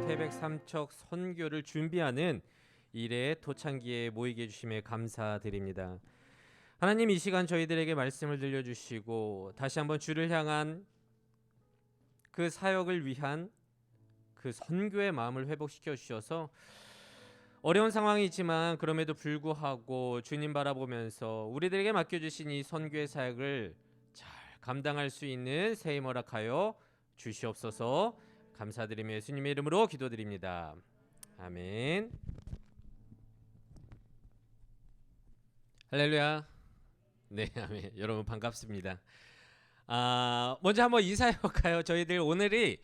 태백 삼척 선교를 준비하는 일의 토창기에 모이게 해주심에 감사드립니다. 하나님, 이 시간 저희들에게 말씀을 들려주시고 다시 한번 주를 향한 그 사역을 위한 그 선교의 마음을 회복시켜 주셔서 어려운 상황이지만 그럼에도 불구하고 주님 바라보면서 우리들에게 맡겨주신 이 선교의 사역을 잘 감당할 수 있는 새 힘 허락하여 주시옵소서. 감사드리며 예수님의 이름으로 기도드립니다. 아멘. 할렐루야. 네, 아멘. 여러분 반갑습니다. 먼저 한번 인사해볼까요? 저희들 오늘이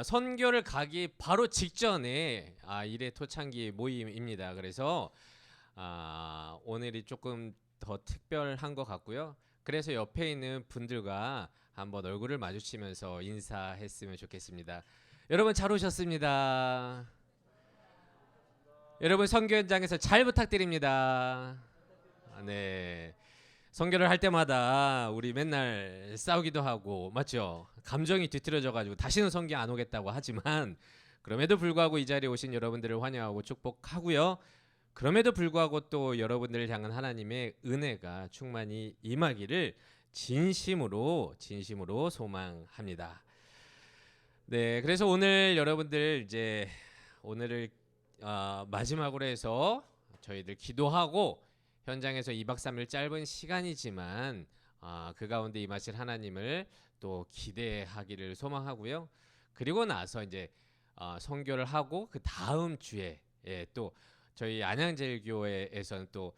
선교를 가기 바로 직전에 일의 토창기 모임입니다. 그래서 오늘이 조금 더 특별한 것 같고요. 그래서 옆에 있는 분들과 한번 얼굴을 마주치면서 인사했으면 좋겠습니다. 여러분 잘 오셨습니다. 여러분 선교 현장에서 잘 부탁드립니다. 네. 선교를 할 때마다 우리 맨날 싸우기도 하고 맞죠? 감정이 뒤틀어져 가지고 다시는 선교 안 오겠다고 하지만 그럼에도 불구하고 이 자리에 오신 여러분들을 환영하고 축복하고요. 그럼에도 불구하고 또 여러분들을 향한 하나님의 은혜가 충만히 임하기를 진심으로 소망합니다. 네, 그래서 오늘 여러분들 이제 오늘을 마지막으로 해서 저희들 기도하고 현장에서 2박 3일 짧은 시간이지만 그 가운데 임하실 하나님을 또 기대하기를 소망하고요. 그리고 나서 이제 선교를 하고 그 다음 주에 또 저희 안양제일교회에서는 또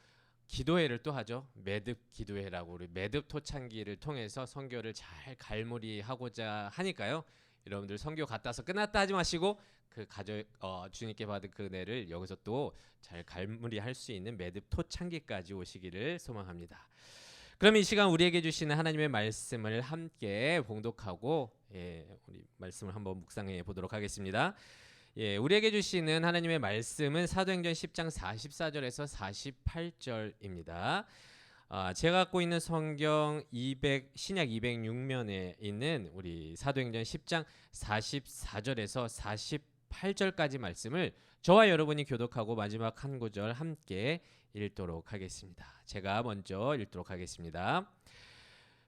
기도회를 또 하죠. 매듭 기도회라고 우리 매듭 토창기를 통해서 선교를 잘 갈무리하고자 하니까요. 여러분들 선교 갔다 와서 끝났다 하지 마시고 그 주님께 받은 그 은혜를 여기서 또 잘 갈무리할 수 있는 매듭 토창기까지 오시기를 소망합니다. 그럼 이 시간 우리에게 주시는 하나님의 말씀을 함께 봉독하고 우리 말씀을 한번 묵상해 보도록 하겠습니다. 우리에게 주시는 하나님의 말씀은 사도행전 10장 44절에서 48절입니다. 제가 갖고 있는 성경 신약 206면에 있는 우리 사도행전 10장 44절에서 48절까지 말씀을 저와 여러분이 교독하고 마지막 한 구절 함께 읽도록 하겠습니다. 제가 먼저 읽도록 하겠습니다.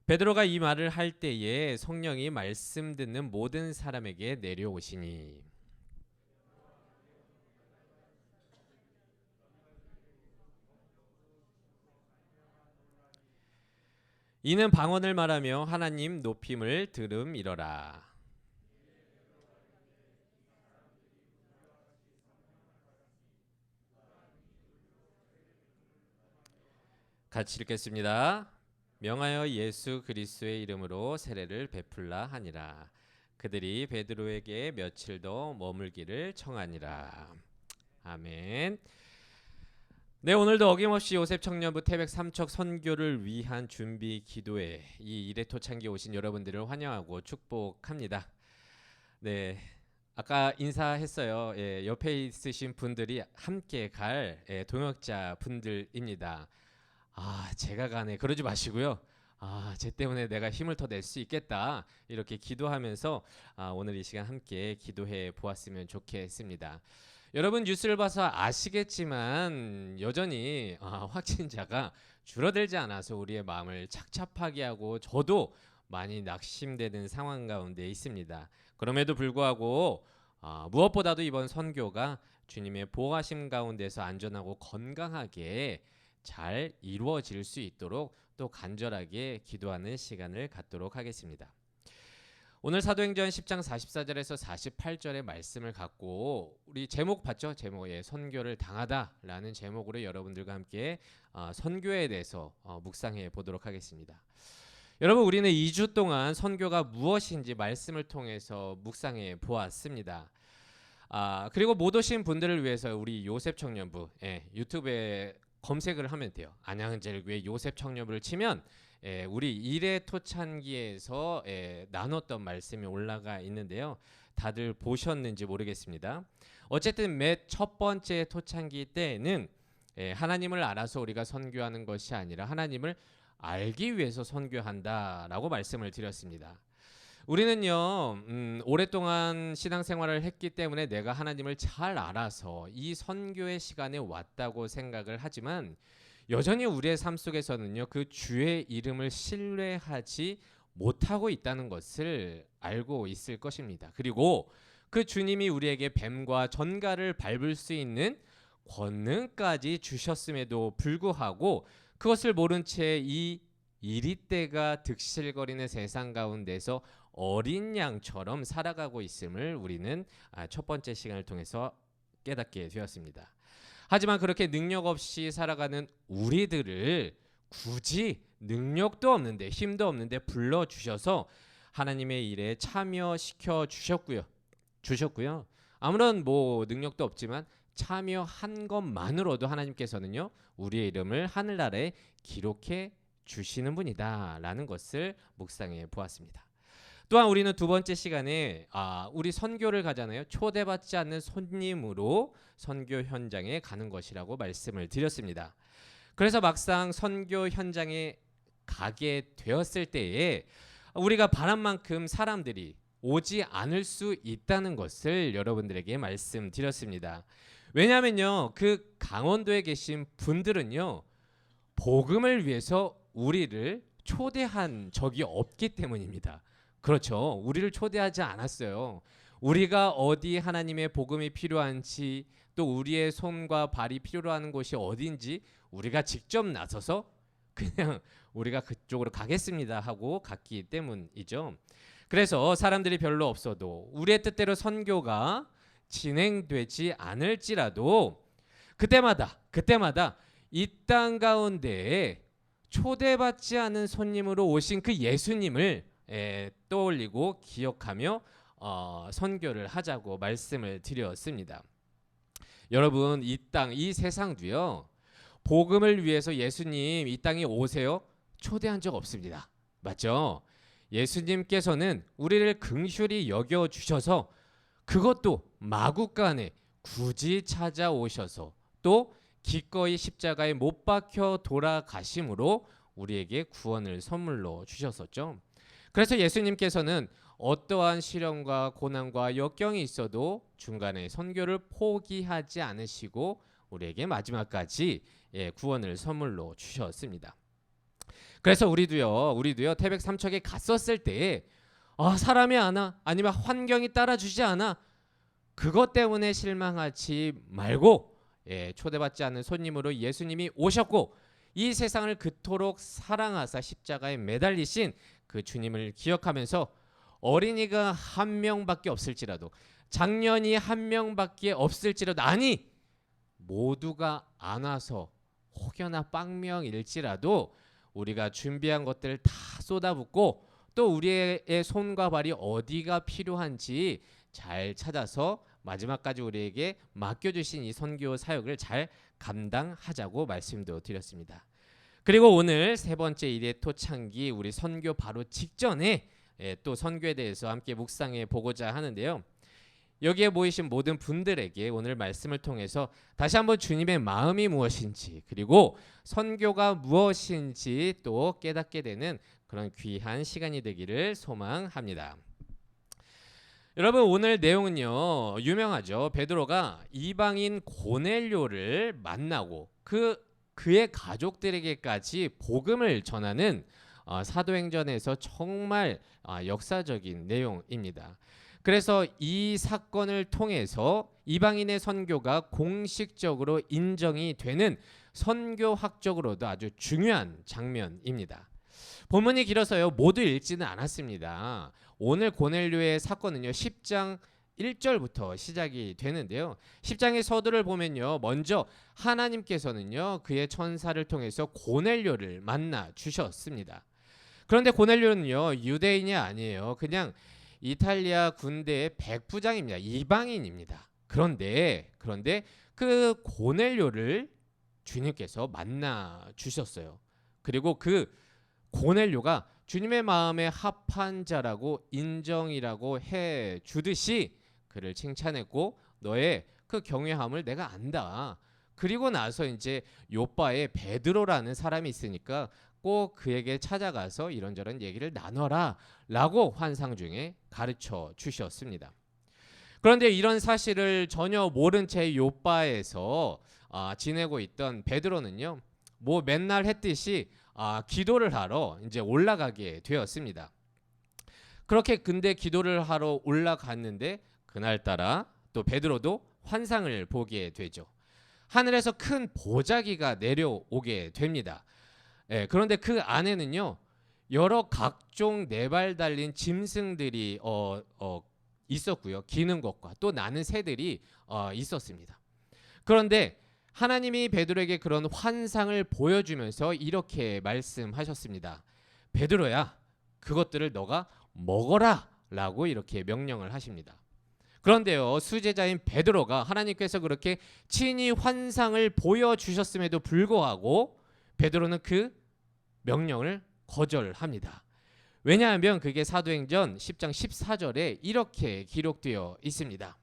베드로가 이 말을 할 때에 성령이 말씀 듣는 모든 사람에게 내려오시니 이는 방언을 말하며 하나님 높임을 들음이러라. 같이 읽겠습니다. 명하여 예수 그리스도의 이름으로 세례를 베풀라 하니라. 그들이 베드로에게 며칠 더 머물기를 청하니라. 아멘. 네, 오늘도 어김없이 요셉 청년부 태백 삼척 선교를 위한 준비 기도회 이 일의 토창기에 오신 여러분들을 환영하고 축복합니다. 네, 아까 인사했어요. 옆에 있으신 분들이 함께 갈 동역자 분들입니다. 제가 가네 그러지 마시고요. 쟤 때문에 내가 힘을 더 낼 수 있겠다 이렇게 기도하면서 오늘 이 시간 함께 기도해 보았으면 좋겠습니다. 여러분 뉴스를 봐서 아시겠지만 여전히 확진자가 줄어들지 않아서 우리의 마음을 착잡하게 하고 저도 많이 낙심되는 상황 가운데 있습니다. 그럼에도 불구하고 무엇보다도 이번 선교가 주님의 보호하심 가운데서 안전하고 건강하게 잘 이루어질 수 있도록 또 간절하게 기도하는 시간을 갖도록 하겠습니다. 오늘 사도행전 10장 44절에서 48절의 말씀을 갖고 우리 제목 봤죠? 제목에 선교를 당하다라는 제목으로 여러분들과 함께 선교에 대해서 묵상해 보도록 하겠습니다. 여러분 우리는 2주 동안 선교가 무엇인지 말씀을 통해서 묵상해 보았습니다. 그리고 못 오신 분들을 위해서 우리 요셉 청년부 유튜브에 검색을 하면 돼요. 안양제일교회 요셉 청년부를 치면 우리 일의 토창기에서 나눴던 말씀이 올라가 있는데요. 다들 보셨는지 모르겠습니다. 어쨌든 매 첫 번째 토창기 때는 하나님을 알아서 우리가 선교하는 것이 아니라 하나님을 알기 위해서 선교한다라고 말씀을 드렸습니다. 우리는요, 오랫동안 신앙생활을 했기 때문에 내가 하나님을 잘 알아서 이 선교의 시간에 왔다고 생각을 하지만 여전히 우리의 삶 속에서는요, 그 주의 이름을 신뢰하지 못하고 있다는 것을 알고 있을 것입니다. 그리고 그 주님이 우리에게 뱀과 전갈을 밟을 수 있는 권능까지 주셨음에도 불구하고 그것을 모른 채 이 이리때가 득실거리는 세상 가운데서 어린 양처럼 살아가고 있음을 우리는 첫 번째 시간을 통해서 깨닫게 되었습니다. 하지만 그렇게 능력 없이 살아가는 우리들을 굳이 능력도 없는데 힘도 없는데 불러주셔서 하나님의 일에 참여시켜 주셨고요. 아무런 능력도 없지만 참여한 것만으로도 하나님께서는요, 우리의 이름을 하늘나라에 기록해 주시는 분이다라는 것을 묵상해 보았습니다. 또한 우리는 두 번째 시간에 우리 선교를 가잖아요. 초대받지 않는 손님으로 선교 현장에 가는 것이라고 말씀을 드렸습니다. 그래서 막상 선교 현장에 가게 되었을 때에 우리가 바란 만큼 사람들이 오지 않을 수 있다는 것을 여러분들에게 말씀드렸습니다. 왜냐하면요, 그 강원도에 계신 분들은요, 복음을 위해서 우리를 초대한 적이 없기 때문입니다. 그렇죠. 우리를 초대하지 않았어요. 우리가 어디 하나님의 복음이 필요한지, 또 우리의 손과 발이 필요로 하는 곳이 어딘지 우리가 직접 나서서 그냥 우리가 그쪽으로 가겠습니다 하고 갔기 때문이죠. 그래서 사람들이 별로 없어도 우리의 뜻대로 선교가 진행되지 않을지라도 그때마다 이 땅 가운데에 초대받지 않은 손님으로 오신 그 예수님을 떠올리고 기억하며 선교를 하자고 말씀을 드렸습니다. 여러분, 이 땅, 이 세상도요, 복음을 위해서 예수님 이 땅에 오세요 초대한 적 없습니다. 맞죠? 예수님께서는 우리를 긍휼히 여겨주셔서 그것도 마구간에 굳이 찾아오셔서 또 기꺼이 십자가에 못 박혀 돌아가심으로 우리에게 구원을 선물로 주셨었죠. 그래서 예수님께서는 어떠한 시련과 고난과 역경이 있어도 중간에 선교를 포기하지 않으시고 우리에게 마지막까지 구원을 선물로 주셨습니다. 그래서 우리도요 태백 삼척에 갔었을 때에 사람이 안 와, 아니면 환경이 따라주지 않아, 그것 때문에 실망하지 말고 초대받지 않는 손님으로 예수님이 오셨고 이 세상을 그토록 사랑하사 십자가에 매달리신 그 주님을 기억하면서 어린이가 한 명밖에 없을지라도, 장년이 한 명밖에 없을지라도, 아니 모두가 안 와서 혹여나 빵명일지라도 우리가 준비한 것들을 다 쏟아붓고 또 우리의 손과 발이 어디가 필요한지 잘 찾아서 마지막까지 우리에게 맡겨주신 이 선교 사역을 잘 감당하자고 말씀도 드렸습니다. 그리고 오늘 세 번째 일의 토창기, 우리 선교 바로 직전에 또 선교에 대해서 함께 묵상해 보고자 하는데요. 여기에 모이신 모든 분들에게 오늘 말씀을 통해서 다시 한번 주님의 마음이 무엇인지, 그리고 선교가 무엇인지 또 깨닫게 되는 그런 귀한 시간이 되기를 소망합니다. 여러분, 오늘 내용은요 유명하죠. 베드로가 이방인 고넬료를 만나고 그의 가족들에게까지 복음을 전하는 사도행전에서 정말 역사적인 내용입니다. 그래서 이 사건을 통해서 이방인의 선교가 공식적으로 인정이 되는 선교학적으로도 아주 중요한 장면입니다. 본문이 길어서요 모두 읽지는 않았습니다. 오늘 고넬료의 사건은요 10장 1절부터 시작이 되는데요. 10장의 서두를 보면요, 먼저 하나님께서는요 그의 천사를 통해서 고넬료를 만나 주셨습니다. 그런데 고넬료는요 유대인이 아니에요. 그냥 이탈리아 군대의 백부장입니다. 이방인입니다. 그런데 그 고넬료를 주님께서 만나 주셨어요. 그리고 그 고넬료가 주님의 마음에 합한 자라고 인정이라고 해 주듯이 그를 칭찬했고, 너의 그 경외함을 내가 안다. 그리고 나서 이제 요바에 베드로라는 사람이 있으니까 꼭 그에게 찾아가서 이런저런 얘기를 나눠라 라고 환상 중에 가르쳐 주셨습니다. 그런데 이런 사실을 전혀 모른 채 요바에서 지내고 있던 베드로는요, 뭐 맨날 했듯이 기도를 하러 이제 올라가게 되었습니다. 그렇게 근데 기도를 하러 올라갔는데 그날따라 또 베드로도 환상을 보게 되죠. 하늘에서 큰 보자기가 내려오게 됩니다. 그런데 그 안에는요, 여러 각종 네 발 달린 짐승들이 있었고요. 기는 것과 또 나는 새들이 있었습니다. 그런데 하나님이 베드로에게 그런 환상을 보여주면서 이렇게 말씀하셨습니다. 베드로야, 그것들을 너가 먹어라 라고 이렇게 명령을 하십니다. 그런데요, 수제자인 베드로가 하나님께서 그렇게 친히 환상을 보여주셨음에도 불구하고 베드로는 그 명령을 거절합니다. 왜냐하면 그게 사도행전 10장 14절에 이렇게 기록되어 있습니다.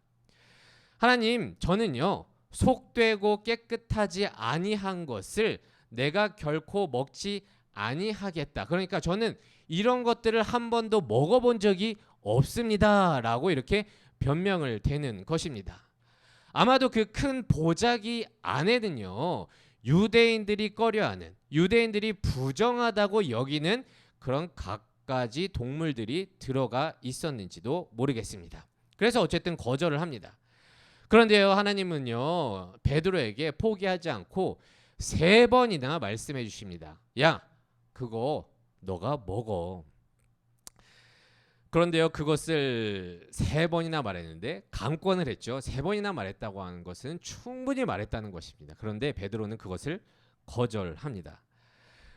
하나님, 저는요 속되고 깨끗하지 아니한 것을 내가 결코 먹지 아니하겠다. 그러니까 저는 이런 것들을 한 번도 먹어본 적이 없습니다 라고 이렇게 변명을 대는 것입니다. 아마도 그 큰 보자기 안에는요, 유대인들이 꺼려하는, 유대인들이 부정하다고 여기는 그런 갖가지 동물들이 들어가 있었는지도 모르겠습니다. 그래서 어쨌든 거절을 합니다. 그런데요, 하나님은요 베드로에게 포기하지 않고 3번이나 말씀해 주십니다. 야, 그거 너가 먹어. 그런데요, 그것을 3번이나 말했는데 강권을 했죠. 3번이나 말했다고 하는 것은 충분히 말했다는 것입니다. 그런데 베드로는 그것을 거절합니다.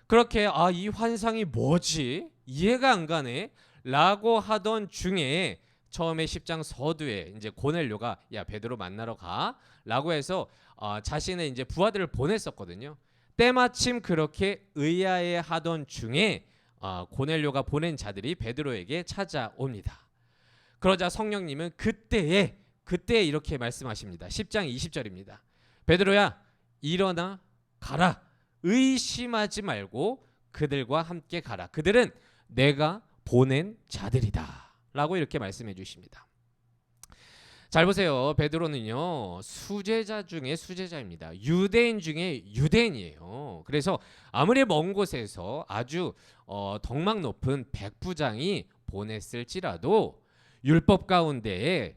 그렇게 이 환상이 뭐지? 이해가 안 가네 라고 하던 중에 처음에 10장 서두에 이제 고넬료가 야, 베드로 만나러 가 라고 해서 자신의 이제 부하들을 보냈었거든요. 때마침 그렇게 의아해 하던 중에 고넬료가 보낸 자들이 베드로에게 찾아옵니다. 그러자 성령님은 그때에 이렇게 말씀하십니다. 10장 20절입니다. 베드로야, 일어나 가라. 의심하지 말고 그들과 함께 가라. 그들은 내가 보낸 자들이다 라고 이렇게 말씀해 주십니다. 잘 보세요. 베드로는요 수제자 중에 수제자입니다. 유대인 중에 유대인이에요. 그래서 아무리 먼 곳에서 아주 덕망 높은 백부장이 보냈을지라도 율법 가운데에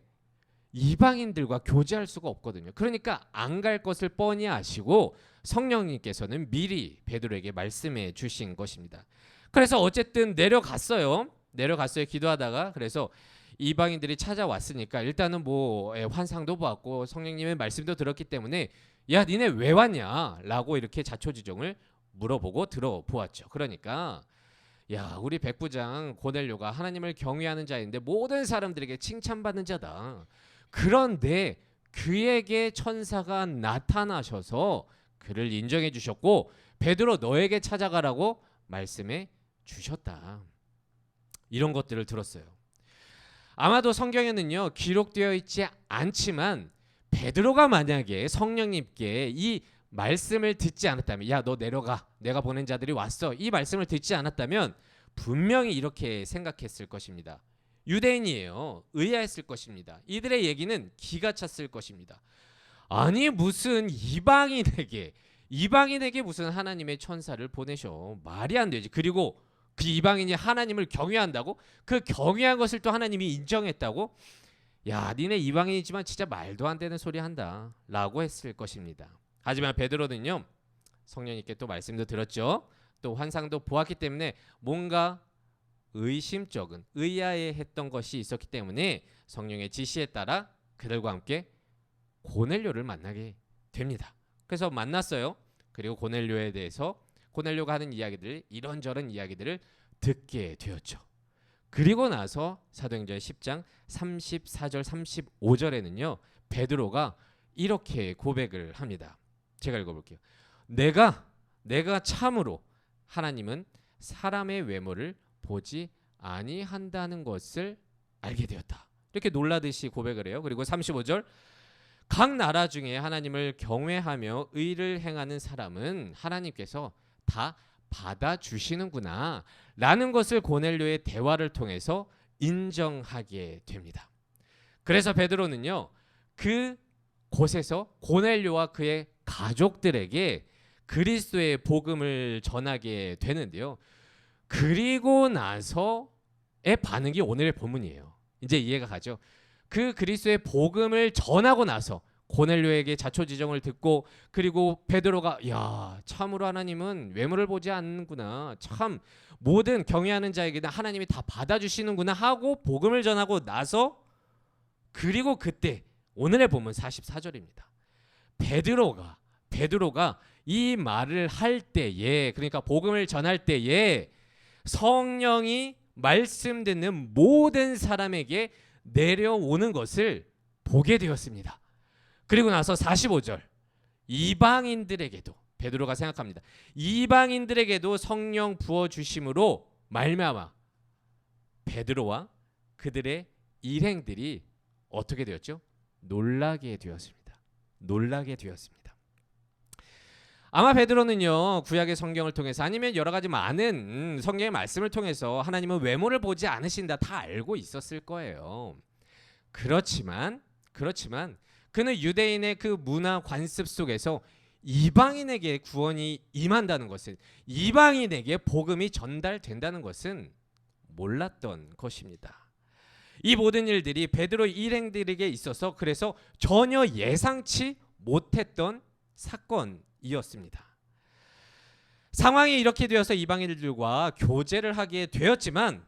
이방인들과 교제할 수가 없거든요. 그러니까 안 갈 것을 뻔히 아시고 성령님께서는 미리 베드로에게 말씀해 주신 것입니다. 그래서 어쨌든 내려갔어요. 기도하다가. 그래서 이방인들이 찾아왔으니까 일단은 뭐 환상도 보았고 성령님의 말씀도 들었기 때문에 야, 니네 왜 왔냐 라고 이렇게 자초지종을 물어보고 들어보았죠. 그러니까 야, 우리 백부장 고넬료가 하나님을 경외하는 자인데 모든 사람들에게 칭찬받는 자다. 그런데 그에게 천사가 나타나셔서 그를 인정해 주셨고 베드로 너에게 찾아가라고 말씀해 주셨다. 이런 것들을 들었어요. 아마도 성경에는요 기록되어 있지 않지만 베드로가 만약에 성령님께 이 말씀을 듣지 않았다면, 야, 너 내려가, 내가 보낸 자들이 왔어, 이 말씀을 듣지 않았다면 분명히 이렇게 생각했을 것입니다. 유대인이에요. 의아했을 것입니다. 이들의 얘기는 기가 찼을 것입니다. 아니, 무슨 이방인에게 무슨 하나님의 천사를 보내셔. 말이 안 되지. 그리고 그 이방인이 하나님을 경외한다고? 그 경외한 것을 또 하나님이 인정했다고? 야, 니네 이방인이지만 진짜 말도 안 되는 소리 한다 라고 했을 것입니다. 하지만 베드로는요 성령님께 또 말씀도 들었죠. 또 환상도 보았기 때문에 뭔가 의심적인, 의아해했던 것이 있었기 때문에 성령의 지시에 따라 그들과 함께 고넬료를 만나게 됩니다. 그래서 만났어요. 그리고 고넬료에 대해서 고넬료가 하는 이야기들, 이런저런 이야기들을 듣게 되었죠. 그리고 나서 사도행전 10장 34절 35절에는요 베드로가 이렇게 고백을 합니다. 제가 읽어볼게요. 내가 참으로 하나님은 사람의 외모를 보지 아니한다는 것을 알게 되었다. 이렇게 놀라듯이 고백을 해요. 그리고 35절, 각 나라 중에 하나님을 경외하며 의를 행하는 사람은 하나님께서 다 받아주시는구나 라는 것을 고넬료의 대화를 통해서 인정하게 됩니다. 그래서 베드로는요, 그 곳에서 고넬료와 그의 가족들에게 그리스도의 복음을 전하게 되는데요. 그리고 나서의 반응이 오늘의 본문이에요. 이제 이해가 가죠? 그 그리스도의 복음을 전하고 나서 고넬료에게 자초지종을 듣고, 그리고 베드로가 야, 참으로 하나님은 외모를 보지 않는구나, 참 모든 경외하는 자에게는 하나님이 다 받아주시는구나 하고 복음을 전하고 나서, 그리고 그때 오늘의 본문 44절입니다. 베드로가 이 말을 할 때에, 그러니까 복음을 전할 때에 성령이 말씀 듣는 모든 사람에게 내려오는 것을 보게 되었습니다. 그리고 나서 45절, 이방인들에게도, 베드로가 생각합니다. 이방인들에게도 성령 부어 주심으로 말미암아 베드로와 그들의 일행들이 어떻게 되었죠? 놀라게 되었습니다. 놀라게 되었습니다. 아마 베드로는요, 구약의 성경을 통해서 아니면 여러 가지 많은 성경의 말씀을 통해서 하나님은 외모를 보지 않으신다 다 알고 있었을 거예요. 그렇지만 그는 유대인의 그 문화 관습 속에서 이방인에게 구원이 임한다는 것은, 이방인에게 복음이 전달된다는 것은 몰랐던 것입니다. 이 모든 일들이 베드로 일행들에게 있어서 그래서 전혀 예상치 못했던 사건이었습니다. 상황이 이렇게 되어서 이방인들과 교제를 하게 되었지만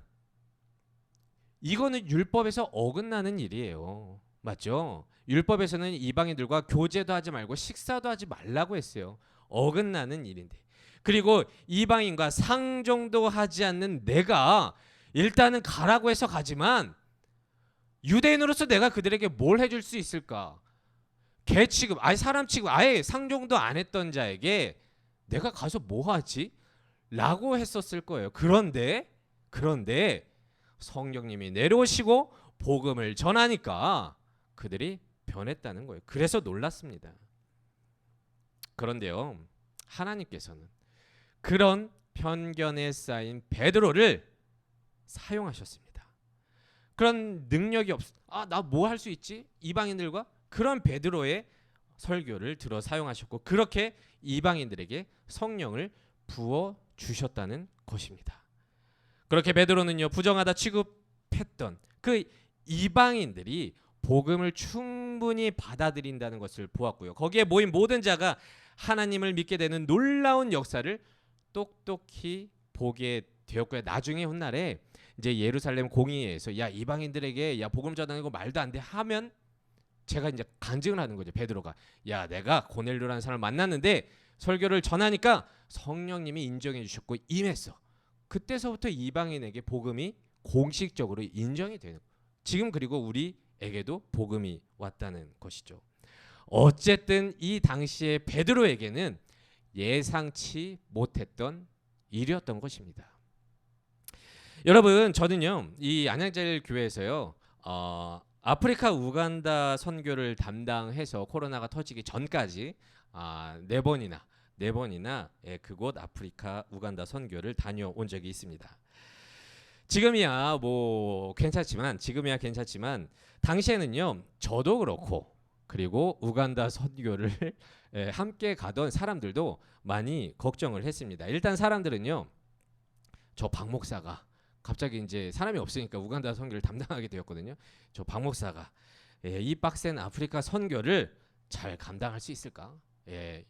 이거는 율법에서 어긋나는 일이에요. 맞죠? 율법에서는 이방인들과 교제도 하지 말고 식사도 하지 말라고 했어요. 어긋나는 일인데. 그리고 이방인과 상종도 하지 않는 내가 일단은 가라고 해서 가지만 유대인으로서 내가 그들에게 뭘 해줄 수 있을까? 개 취급, 사람 취급, 아예 상종도 안 했던 자에게 내가 가서 뭐 하지? 라고 했었을 거예요. 그런데 성령님이 내려오시고 복음을 전하니까 그들이 변했다는 거예요. 그래서 놀랐습니다. 그런데요, 하나님께서는 그런 편견에 쌓인 베드로를 사용하셨습니다. 그런 능력이 나 뭐 할 수 있지? 이방인들과 그런 베드로의 설교를 들어 사용하셨고, 그렇게 이방인들에게 성령을 부어 주셨다는 것입니다. 그렇게 베드로는요, 부정하다 취급했던 그 이방인들이 복음을 충분히 받아들인다는 것을 보았고요. 거기에 모인 모든 자가 하나님을 믿게 되는 놀라운 역사를 똑똑히 보게 되었고요. 나중에 훗날에 이제 예루살렘 공의회에서 야, 이방인들에게 야, 복음 전하는 거 말도 안 돼 하면 제가 이제 간증을 하는 거죠. 베드로가 야, 내가 고넬료라는 사람을 만났는데 설교를 전하니까 성령님이 인정해 주셨고 임했어. 그때서부터 이방인에게 복음이 공식적으로 인정이 되는, 지금 그리고 우리에게도 복음이 왔다는 것이죠. 어쨌든 이 당시에 베드로에게는 예상치 못했던 일이었던 것입니다. 여러분, 저는요, 이 안양제일 교회에서요, 아프리카 우간다 선교를 담당해서 코로나가 터지기 전까지 네 번이나 그곳 아프리카 우간다 선교를 다녀온 적이 있습니다. 지금이야 괜찮지만 당시에는요, 저도 그렇고 그리고 우간다 선교를 함께 가던 사람들도 많이 걱정을 했습니다. 일단 사람들은요, 저 박 목사가 갑자기 이제 사람이 없으니까 우간다 선교를 담당하게 되었거든요. 저 박 목사가 이 빡센 아프리카 선교를 잘 감당할 수 있을까?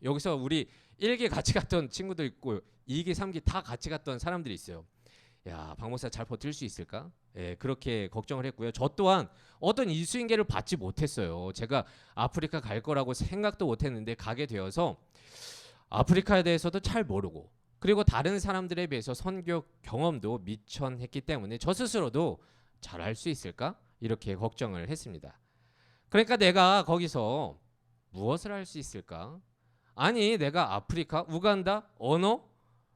여기서 우리 1기 같이 갔던 친구도 있고 2기, 3기 다 같이 갔던 사람들이 있어요. 야, 박 목사 잘 버틸 수 있을까? 그렇게 걱정을 했고요. 저 또한 어떤 인수인계를 받지 못했어요. 제가 아프리카 갈 거라고 생각도 못했는데 가게 되어서 아프리카에 대해서도 잘 모르고, 그리고 다른 사람들에 비해서 선교 경험도 미천했기 때문에 저 스스로도 잘할 수 있을까? 이렇게 걱정을 했습니다. 그러니까 내가 거기서 무엇을 할 수 있을까? 아니, 내가 아프리카, 우간다, 언어?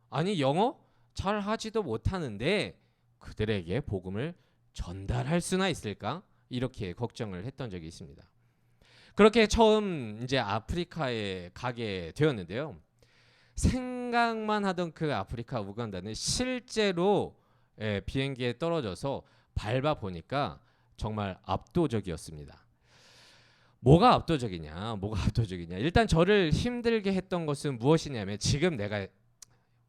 아니, 영어? 잘 하지도 못하는데 그들에게 복음을 전달할 수나 있을까? 이렇게 걱정을 했던 적이 있습니다. 그렇게 처음 이제 아프리카에 가게 되었는데요. 생각만 하던 그 아프리카 우간다는 실제로 비행기에 떨어져서 밟아 보니까 정말 압도적이었습니다. 뭐가 압도적이냐? 뭐가 압도적이냐? 일단 저를 힘들게 했던 것은 무엇이냐면 지금 내가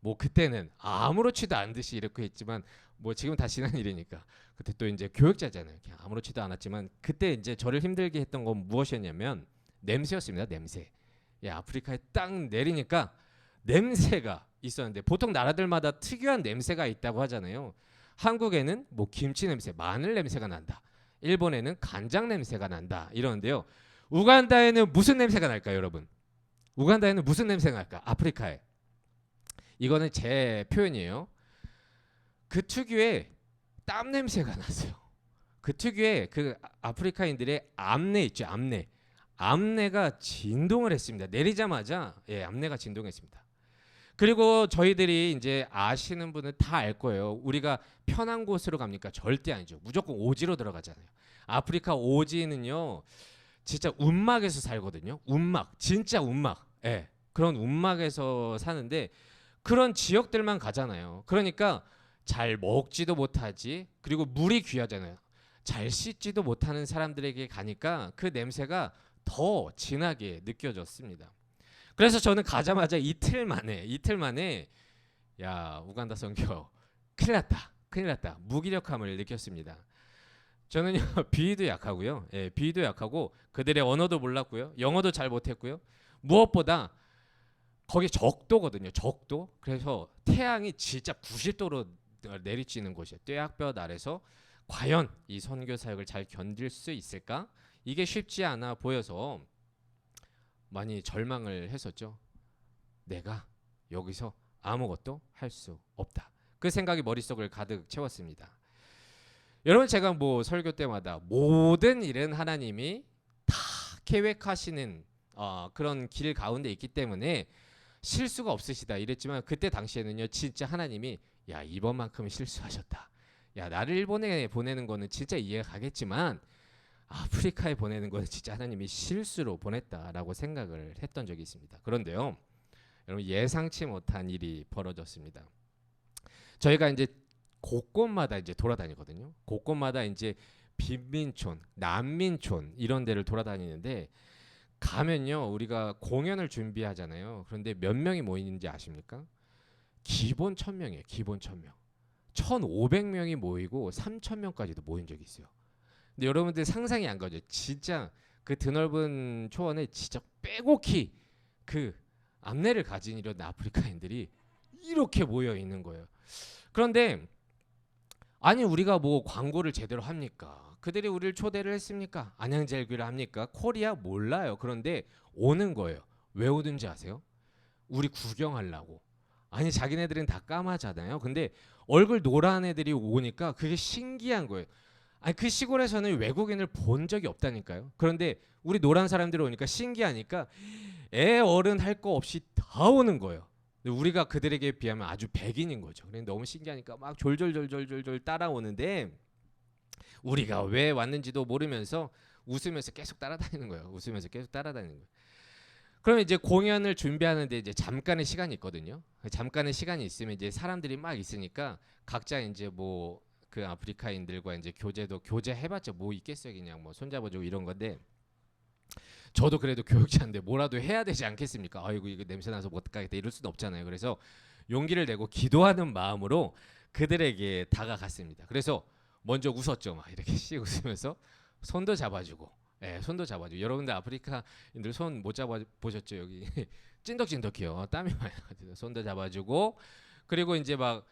뭐 그때는 아무렇지도 않은 듯이 이렇게 했지만 뭐 지금 다 지난 일이니까 그때 또 이제 교육자잖아요. 그냥 아무렇지도 않았지만 그때 이제 저를 힘들게 했던 건 무엇이었냐면 냄새였습니다. 냄새. 예, 아프리카에 딱 내리니까 냄새가 있었는데 보통 나라들마다 특유한 냄새가 있다고 하잖아요. 한국에는 뭐 김치 냄새, 마늘 냄새가 난다. 일본에는 간장 냄새가 난다. 이러는데요. 우간다에는 무슨 냄새가 날까요, 여러분? 우간다에는 무슨 냄새가 날까? 아프리카에. 이거는 제 표현이에요. 그 특유의 땀 냄새가 났어요. 그 특유의 그 아프리카인들의 암내 있죠, 암내. 암내가 진동을 했습니다. 내리자마자 암내가 진동했습니다. 그리고 저희들이 이제 아시는 분은 다 알 거예요. 우리가 편한 곳으로 갑니까? 절대 아니죠. 무조건 오지로 들어가잖아요. 아프리카 오지는요, 진짜 운막에서 살거든요. 운막, 진짜 운막. 예, 그런 운막에서 사는데 그런 지역들만 가잖아요. 그러니까 잘 먹지도 못하지. 그리고 물이 귀하잖아요. 잘 씻지도 못하는 사람들에게 가니까 그 냄새가 더 진하게 느껴졌습니다. 그래서 저는 가자마자 이틀 만에 야, 우간다 선교 큰일 났다. 큰일 났다. 무기력함을 느꼈습니다. 저는요 비위도 약하고요. 예, 비위도 약하고 그들의 언어도 몰랐고요. 영어도 잘 못했고요. 무엇보다 거기 적도거든요. 적도. 그래서 태양이 진짜 90도로 내리쬐는 곳이에요. 뙤약볕 아래서 과연 이 선교 사역을 잘 견딜 수 있을까? 이게 쉽지 않아 보여서 많이 절망을 했었죠. 내가 여기서 아무것도 할 수 없다. 그 생각이 머릿속을 가득 채웠습니다. 여러분, 제가 뭐 설교 때마다 모든 일은 하나님이 다 계획하시는 그런 길 가운데 있기 때문에 실수가 없으시다 이랬지만 그때 당시에는요 진짜 하나님이 야, 이번만큼은 실수하셨다. 야, 나를 일본에 보내는 거는 진짜 이해가 가겠지만 아프리카에 보내는 거는 진짜 하나님이 실수로 보냈다라고 생각을 했던 적이 있습니다. 그런데요, 여러분, 예상치 못한 일이 벌어졌습니다. 저희가 이제 곳곳마다 이제 돌아다니거든요. 곳곳마다 이제 빈민촌, 난민촌 이런 데를 돌아다니는데 가면요, 우리가 공연을 준비하잖아요. 그런데 몇 명이 모이는지 아십니까? 기본 1000명이에요. 기본 1000명. 1500명이 모이고 3000명까지도 모인 적이 있어요. 근데 여러분들 상상이 안 가죠. 진짜 그 드넓은 초원에 진짜 빼곡히 그 암내를 가진 이런 아프리카인들이 이렇게 모여 있는 거예요. 그런데 아니 우리가 뭐 광고를 제대로 합니까? 그들이 우리를 초대를 했습니까? 안양제일교회를 합니까? 코리아 몰라요. 그런데 오는 거예요. 왜 오든지 아세요? 우리 구경하려고. 아니 자기네들은 다 까마잖아요. 근데 얼굴 노란 애들이 오니까 그게 신기한 거예요. 아니 그 시골에서는 외국인을 본 적이 없다니까요. 그런데 우리 노란 사람들이 오니까 신기하니까 애 어른 할 거 없이 다 오는 거예요. 근데 우리가 그들에게 비하면 아주 백인인 거죠. 그런데 너무 신기하니까 막 졸졸졸졸졸 따라오는데 우리가 왜 왔는지도 모르면서 웃으면서 계속 따라다니는 거예요. 웃으면서 계속 따라다니는 거예요. 그러면 이제 공연을 준비하는데 이제 잠깐의 시간이 있거든요. 잠깐의 시간이 있으면 이제 사람들이 막 있으니까 각자 이제 뭐 그 아프리카인들과 이제 교제해봤자 뭐 있겠어요. 그냥 뭐 손잡아주고 이런 건데 저도 그래도 교육자인데 뭐라도 해야 되지 않겠습니까? 아이고 이거 냄새 나서 못 가겠다 이럴 수는 없잖아요. 그래서 용기를 내고 기도하는 마음으로 그들에게 다가갔습니다. 그래서 먼저 웃었죠. 막 이렇게 씩 웃으면서 손도 잡아주고, 손도 잡아주고. 여러분들 아프리카인들 손 못 잡아 보셨죠? 여기 찐덕찐덕해요. 땀이 많이 나가지고 손도 잡아주고, 그리고 이제 막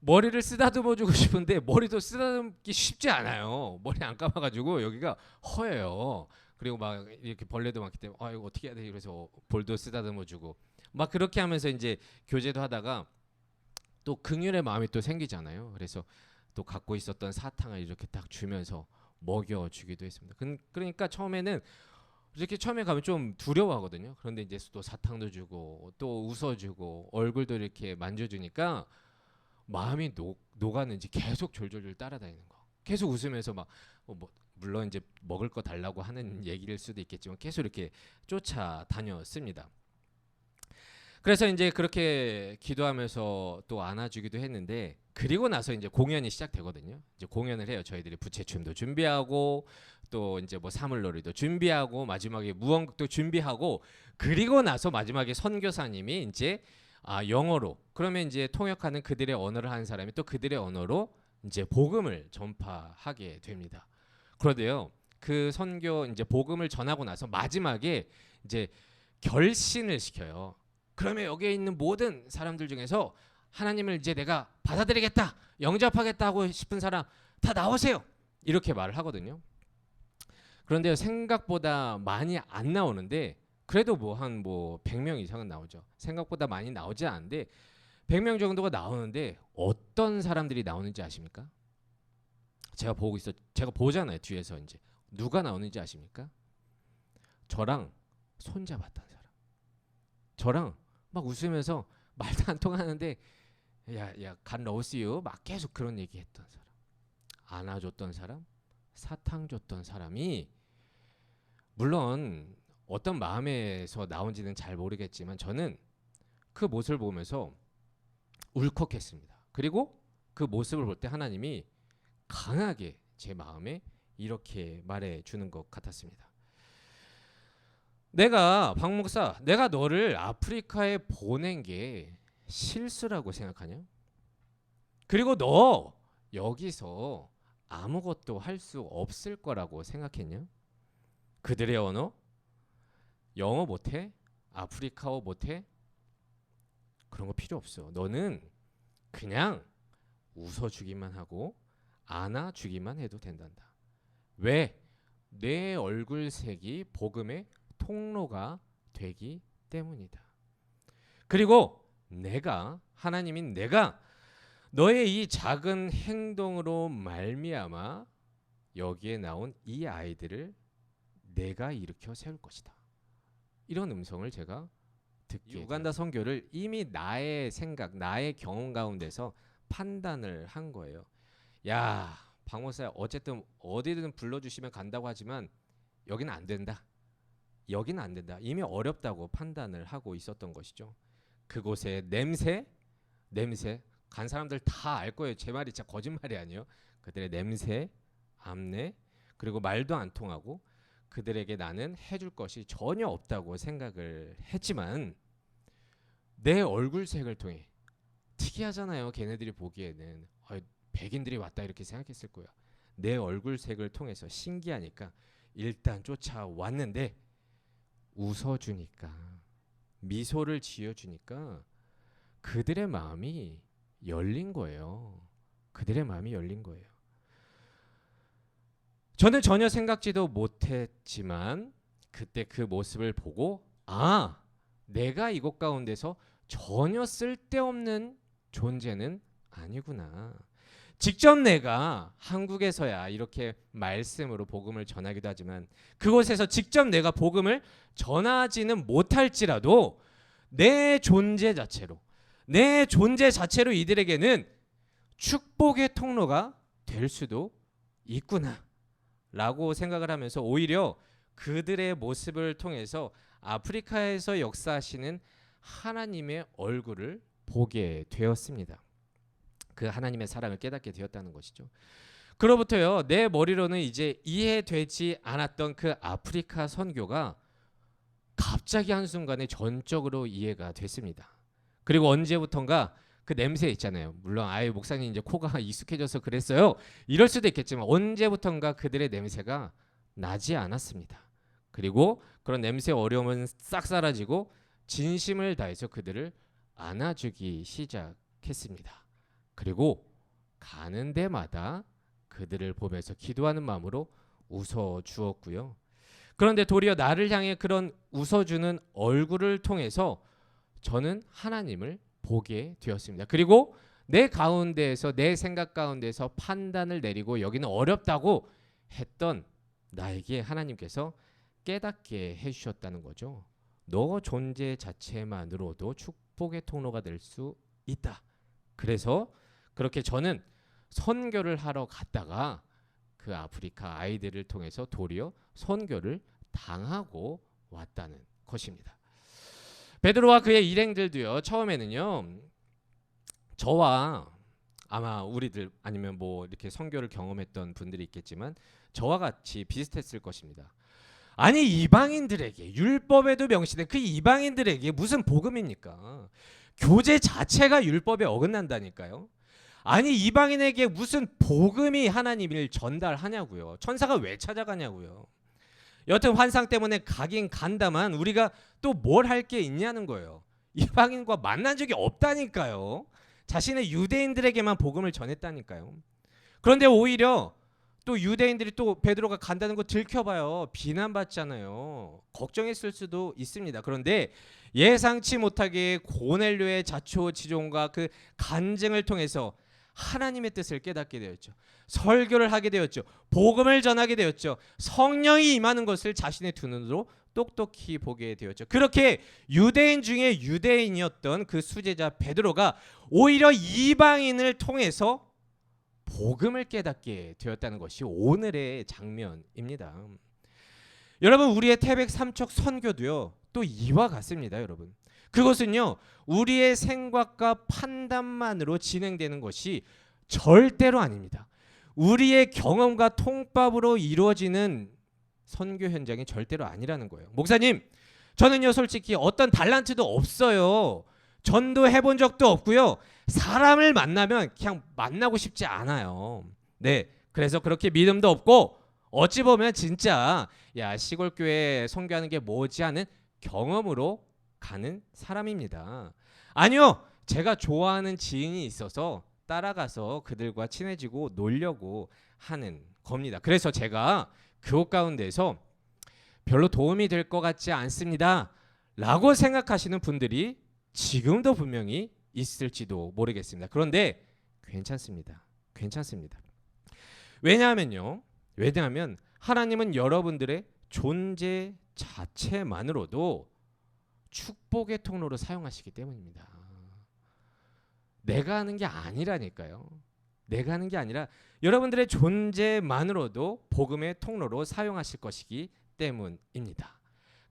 머리를 쓰다듬어주고 싶은데 머리도 쓰다듬기 쉽지 않아요. 머리 안 감아가지고 여기가 허예요. 그리고 막 이렇게 벌레도 많기 때문에 이거 어떻게 해야 돼? 그래서 볼도 쓰다듬어주고 막 그렇게 하면서 이제 교제도 하다가 또 긍휼의 마음이 또 생기잖아요. 그래서 또 갖고 있었던 사탕을 이렇게 딱 주면서 먹여주기도 했습니다. 그러니까 처음에는 이렇게 처음에 가면 좀 두려워하거든요. 그런데 이제 또 사탕도 주고 또 웃어주고 얼굴도 이렇게 만져주니까 마음이 녹았는지 계속 졸졸졸 따라다니는 거. 계속 웃으면서 막 뭐 물론 이제 먹을 거 달라고 하는 얘기일 수도 있겠지만 계속 이렇게 쫓아다녔습니다. 그래서 이제 그렇게 기도하면서 또 안아주기도 했는데, 그리고 나서 이제 공연이 시작되거든요. 이제 공연을 해요. 저희들이 부채춤도 준비하고 또 이제 뭐 사물놀이도 준비하고 마지막에 무언극도 준비하고, 그리고 나서 마지막에 선교사님이 이제 영어로, 그러면 이제 통역하는 그들의 언어를 하는 사람이 또 그들의 언어로 이제 복음을 전파하게 됩니다. 그런데요, 그 선교 이제 복음을 전하고 나서 마지막에 이제 결신을 시켜요. 그러면 여기에 있는 모든 사람들 중에서 하나님을 이제 내가 받아들이겠다, 영접하겠다 하고 싶은 사람 다 나오세요, 이렇게 말을 하거든요. 그런데 생각보다 많이 안 나오는데, 그래도 뭐 한 100명 이상은 나오죠. 생각보다 많이 나오지 않는데 100명 정도가 나오는데, 어떤 사람들이 나오는지 아십니까? 제가 보잖아요. 뒤에서 이제 누가 나오는지 아십니까? 저랑 손잡았던 사람, 저랑 막 웃으면서 말도 안 통하는데 야 God loves you 막 계속 그런 얘기했던 사람, 안아줬던 사람, 사탕 줬던 사람이, 물론 어떤 마음에서 나온지는 잘 모르겠지만 저는 그 모습을 보면서 울컥했습니다. 그리고 그 모습을 볼 때 하나님이 강하게 제 마음에 이렇게 말해 주는 것 같았습니다. 박 목사, 내가 너를 아프리카에 보낸 게 실수라고 생각하냐? 그리고 너 여기서 아무것도 할 수 없을 거라고 생각했냐? 그들의 언어? 영어 못해? 아프리카어 못해? 그런 거 필요 없어. 너는 그냥 웃어주기만 하고 안아주기만 해도 된단다. 왜? 내 얼굴색이 복음의 통로가 되기 때문이다. 그리고 하나님인 내가 너의 이 작은 행동으로 말미암아 여기에 나온 이 아이들을 내가 일으켜 세울 것이다. 이런 음성을 제가 듣게, 우간다 선교를 이미 나의 생각, 나의 경험 가운데서 판단을 한 거예요. 야, 박 목사, 어쨌든 어디든 불러주시면 간다고 하지만 여기는 안 된다. 여기는 안 된다. 이미 어렵다고 판단을 하고 있었던 것이죠. 그곳의 냄새 간 사람들 다 알 거예요. 제 말이 진짜 거짓말이 아니에요. 그들의 냄새, 암내, 그리고 말도 안 통하고 그들에게 나는 해줄 것이 전혀 없다고 생각을 했지만, 내 얼굴색을 통해, 특이하잖아요. 걔네들이 보기에는 백인들이 왔다 이렇게 생각했을 거야. 내 얼굴색을 통해서 신기하니까 일단 쫓아왔는데, 웃어주니까, 미소를 지어주니까 그들의 마음이 열린 거예요. 그들의 마음이 열린 거예요. 저는 전혀 생각지도 못했지만 그때 그 모습을 보고, 내가 이곳 가운데서 전혀 쓸데없는 존재는 아니구나. 직접 내가 한국에서야 이렇게 말씀으로 복음을 전하기도 하지만 그곳에서 직접 내가 복음을 전하지는 못할지라도 내 존재 자체로 이들에게는 축복의 통로가 될 수도 있구나 라고 생각을 하면서, 오히려 그들의 모습을 통해서 아프리카에서 역사하시는 하나님의 얼굴을 보게 되었습니다. 그 하나님의 사랑을 깨닫게 되었다는 것이죠. 그로부터요, 내 머리로는 이제 이해되지 않았던 그 아프리카 선교가 갑자기 한순간에 전적으로 이해가 됐습니다. 그리고 언제부턴가 그 냄새 있잖아요. 물론 목사님 이제 코가 익숙해져서 그랬어요, 이럴 수도 있겠지만 언제부턴가 그들의 냄새가 나지 않았습니다. 그리고 그런 냄새 어려움은 싹 사라지고 진심을 다해서 그들을 안아주기 시작했습니다. 그리고 가는 데마다 그들을 보면서 기도하는 마음으로 웃어주었고요. 그런데 도리어 나를 향해 그런 웃어주는 얼굴을 통해서 저는 하나님을 보게 되었습니다. 그리고 내 가운데에서, 내 생각 가운데서 판단을 내리고 여기는 어렵다고 했던 나에게 하나님께서 깨닫게 해주셨다는 거죠. 너 존재 자체만으로도 축복의 통로가 될 수 있다. 그래서 그렇게 저는 선교를 하러 갔다가 그 아프리카 아이들을 통해서 도리어 선교를 당하고 왔다는 것입니다. 베드로와 그의 일행들도요. 처음에는요. 저와 아마 우리들 아니면 뭐 이렇게 선교를 경험했던 분들이 있겠지만 저와 같이 비슷했을 것입니다. 아니 이방인들에게 율법에도 명시된 그 이방인들에게 무슨 복음입니까? 교제 자체가 율법에 어긋난다니까요. 아니 이방인에게 무슨 복음이 하나님을 전달하냐고요. 천사가 왜 찾아가냐고요. 여튼 환상 때문에 가긴 간다만 우리가 또 뭘 할 게 있냐는 거예요. 이방인과 만난 적이 없다니까요. 자신의 유대인들에게만 복음을 전했다니까요. 그런데 오히려 또 유대인들이 또 베드로가 간다는 거 들켜봐요. 비난받잖아요. 걱정했을 수도 있습니다. 그런데 예상치 못하게 고넬료의 자초지종과 그 간증을 통해서 하나님의 뜻을 깨닫게 되었죠. 설교를 하게 되었죠. 복음을 전하게 되었죠. 성령이 임하는 것을 자신의 두 눈으로 똑똑히 보게 되었죠. 그렇게 유대인 중에 유대인이었던 그 수제자 베드로가 오히려 이방인을 통해서 복음을 깨닫게 되었다는 것이 오늘의 장면입니다. 여러분 우리의 태백 삼척 선교도요. 또 이와 같습니다. 여러분. 그것은요. 우리의 생각과 판단만으로 진행되는 것이 절대로 아닙니다. 우리의 경험과 통밥으로 이루어지는 선교 현장이 절대로 아니라는 거예요. 목사님, 저는요 솔직히 어떤 달란트도 없어요. 전도 해본 적도 없고요. 사람을 만나면 그냥 만나고 싶지 않아요. 네, 그래서 그렇게 믿음도 없고 어찌 보면 진짜 야 시골 교회 선교하는 게 뭐지 하는 경험으로 가는 사람입니다. 아니요, 제가 좋아하는 지인이 있어서 따라가서 그들과 친해지고 놀려고 하는 겁니다. 그래서 제가 교회 가운데서 별로 도움이 될 것 같지 않습니다 라고 생각하시는 분들이 지금도 분명히 있을지도 모르겠습니다. 그런데 괜찮습니다. 괜찮습니다. 왜냐하면 하나님은 여러분들의 존재 자체만으로도 축복의 통로로 사용하시기 때문입니다. 내가 하는 게 아니라니까요. 내가 하는 게 아니라 여러분들의 존재만으로도 복음의 통로로 사용하실 것이기 때문입니다.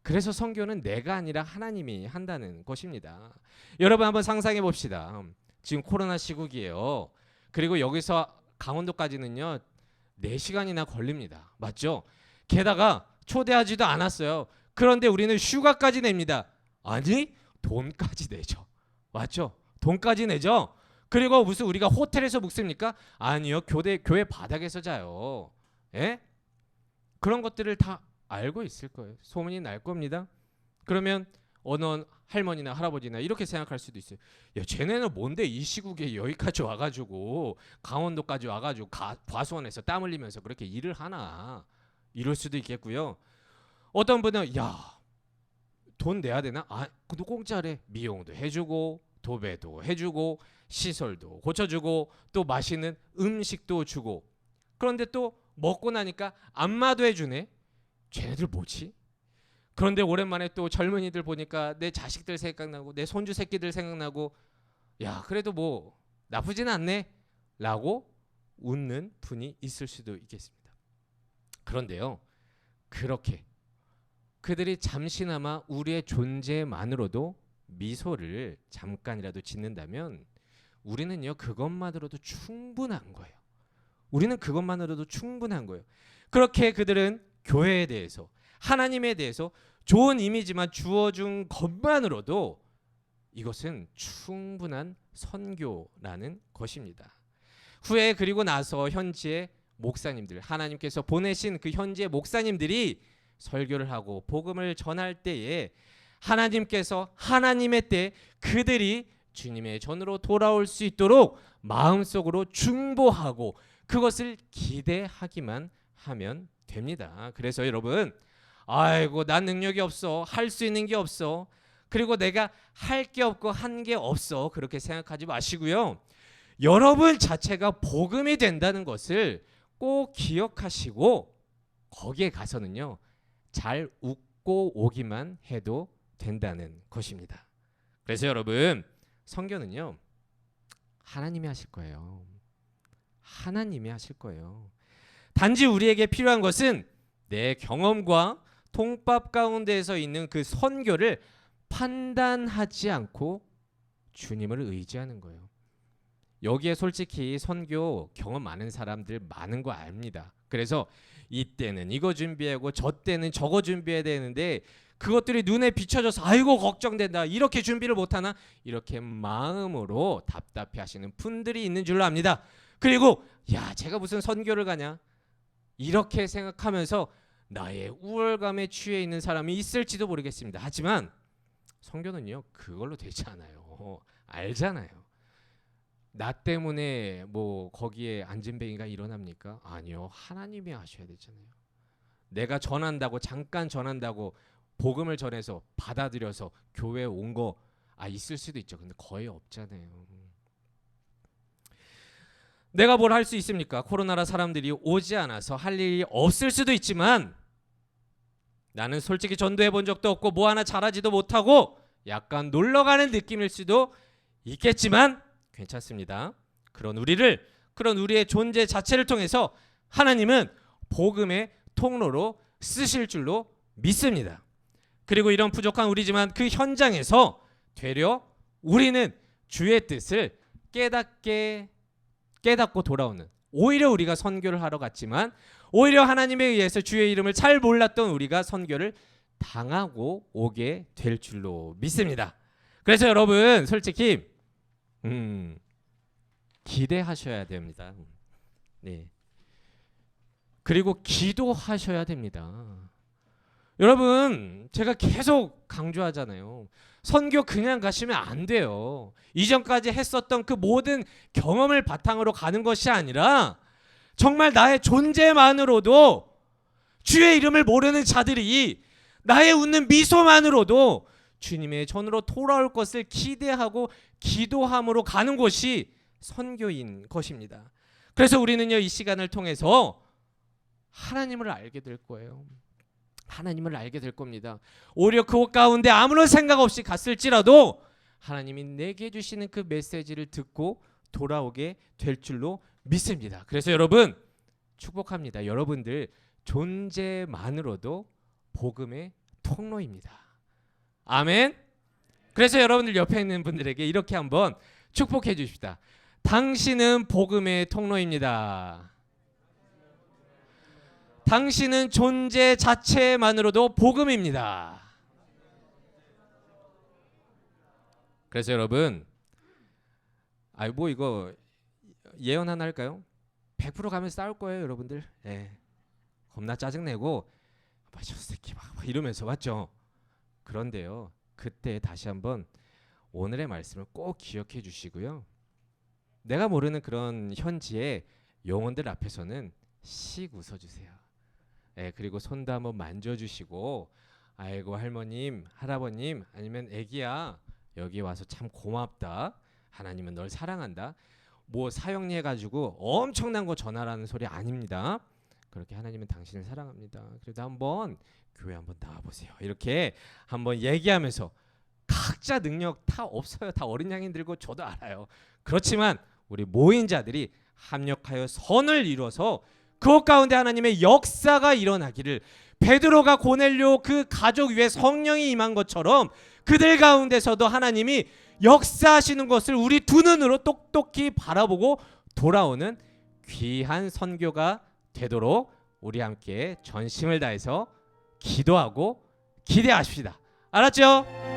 그래서 선교는 내가 아니라 하나님이 한다는 것입니다. 여러분 한번 상상해 봅시다. 지금 코로나 시국이에요. 그리고 여기서 강원도까지는요 4시간이나 걸립니다. 맞죠? 게다가 초대하지도 않았어요. 그런데 우리는 휴가까지 냅니다. 아니 돈까지 내죠. 맞죠? 돈까지 내죠. 그리고 무슨 우리가 호텔에서 묵습니까? 아니요. 교회 바닥에서 자요. 예? 그런 것들을 다 알고 있을 거예요. 소문이 날 겁니다. 그러면 어느 할머니나 할아버지나 이렇게 생각할 수도 있어요. 야, 쟤네는 뭔데 이 시국에 여기까지 와가지고 강원도까지 와가지고 과수원에서 땀 흘리면서 그렇게 일을 하나 이럴 수도 있겠고요. 어떤 분은 야, 돈 내야 되나? 아, 그도 공짜래. 미용도 해주고 도배도 해주고 시설도 고쳐주고 또 맛있는 음식도 주고 그런데 또 먹고 나니까 안마도 해주네. 쟤네들 뭐지? 그런데 오랜만에 또 젊은이들 보니까 내 자식들 생각나고 내 손주 새끼들 생각나고 야 그래도 뭐 나쁘진 않네 라고 웃는 분이 있을 수도 있겠습니다. 그런데요 그렇게 그들이 잠시나마 우리의 존재만으로도 미소를 잠깐이라도 짓는다면 우리는요 그것만으로도 충분한 거예요. 우리는 그것만으로도 충분한 거예요. 그렇게 그들은 교회에 대해서 하나님에 대해서 좋은 이미지만 주어준 것만으로도 이것은 충분한 선교라는 것입니다. 후에 그리고 나서 현지의 목사님들 하나님께서 보내신 그 현지의 목사님들이 설교를 하고 복음을 전할 때에 하나님께서 하나님의 때 그들이 주님의 전으로 돌아올 수 있도록 마음속으로 중보하고 그것을 기대하기만 하면 됩니다. 그래서 여러분 아이고 난 능력이 없어 할 수 있는 게 없어 그리고 내가 할 게 없고 한 게 없어 그렇게 생각하지 마시고요. 여러분 자체가 복음이 된다는 것을 꼭 기억하시고 거기에 가서는요 잘 웃고 오기만 해도 된다는 것입니다. 그래서 여러분 선교는요 하나님이 하실 거예요. 하나님이 하실 거예요. 단지 우리에게 필요한 것은 내 경험과 통밥 가운데에서 있는 그 선교를 판단하지 않고 주님을 의지하는 거예요. 여기에 솔직히 선교 경험 많은 사람들 많은 거 압니다. 그래서 이때는 이거 준비하고 저 때는 저거 준비해야 되는데 그것들이 눈에 비춰져서 아이고 걱정된다, 이렇게 준비를 못하나, 이렇게 마음으로 답답해 하시는 분들이 있는 줄로 압니다. 그리고 야, 제가 무슨 선교를 가냐, 이렇게 생각하면서 나의 우월감에 취해 있는 사람이 있을지도 모르겠습니다. 하지만 선교는요 그걸로 되지 않아요. 알잖아요. 나 때문에 뭐 거기에 안진뱅이가 일어납니까? 아니요, 하나님이 하셔야 되잖아요. 내가 전한다고, 잠깐 전한다고 복음을 전해서 받아들여서 교회에 온 거 있을 수도 있죠. 근데 거의 없잖아요. 내가 뭘 할 수 있습니까? 코로나라 사람들이 오지 않아서 할 일이 없을 수도 있지만 나는 솔직히 전도해 본 적도 없고 뭐 하나 잘하지도 못하고 약간 놀러가는 느낌일 수도 있겠지만 괜찮습니다. 그런 우리의 존재 자체를 통해서 하나님은 복음의 통로로 쓰실 줄로 믿습니다. 그리고 이런 부족한 우리지만 그 현장에서 되려 우리는 주의 뜻을 깨닫고 돌아오는, 오히려 우리가 선교를 하러 갔지만 오히려 하나님에 의해서 주의 이름을 잘 몰랐던 우리가 선교를 당하고 오게 될 줄로 믿습니다. 그래서 여러분 솔직히 기대하셔야 됩니다. 네. 그리고 기도하셔야 됩니다. 여러분 제가 계속 강조하잖아요. 선교 그냥 가시면 안 돼요. 이전까지 했었던 그 모든 경험을 바탕으로 가는 것이 아니라 정말 나의 존재만으로도 주의 이름을 모르는 자들이 나의 웃는 미소만으로도 주님의 전으로 돌아올 것을 기대하고 기도함으로 가는 곳이 선교인 것입니다. 그래서 우리는요 이 시간을 통해서 하나님을 알게 될 거예요. 하나님을 알게 될 겁니다. 오히려 그곳 가운데 아무런 생각 없이 갔을지라도 하나님이 내게 주시는 그 메시지를 듣고 돌아오게 될 줄로 믿습니다. 그래서 여러분 축복합니다. 여러분들 존재만으로도 복음의 통로입니다. 아멘. 그래서 여러분들 옆에 있는 분들에게 이렇게 한번 축복해 주십시다. 당신은 복음의 통로입니다. 당신은 존재 자체만으로도 복음입니다. 그래서 여러분 뭐 이거 예언 하나 할까요? 100% 가면 싸울 거예요 여러분들. 네. 겁나 짜증내고 저 새끼 막 이러면서 맞죠? 그런데요 그때 다시 한번 오늘의 말씀을 꼭 기억해 주시고요. 내가 모르는 그런 현지의 영혼들 앞에서는 씩 웃어주세요. 그리고 손도 한번 만져주시고 아이고 할머님 할아버님 아니면 애기야 여기 와서 참 고맙다, 하나님은 널 사랑한다, 뭐 사형리해가지고 엄청난 거 전하라는 소리 아닙니다. 그렇게 하나님은 당신을 사랑합니다. 그래도 한번 교회 한번 나와보세요. 이렇게 한번 얘기하면서 각자 능력 다 없어요. 다 어린 양이 들고 저도 알아요. 그렇지만 우리 모인 자들이 합력하여 선을 이뤄서 그 가운데 하나님의 역사가 일어나기를, 베드로가 고넬료 그 가족 위에 성령이 임한 것처럼 그들 가운데서도 하나님이 역사하시는 것을 우리 두 눈으로 똑똑히 바라보고 돌아오는 귀한 선교가 되도록 우리 함께 전심을 다해서 기도하고 기대하십시다. 알았죠?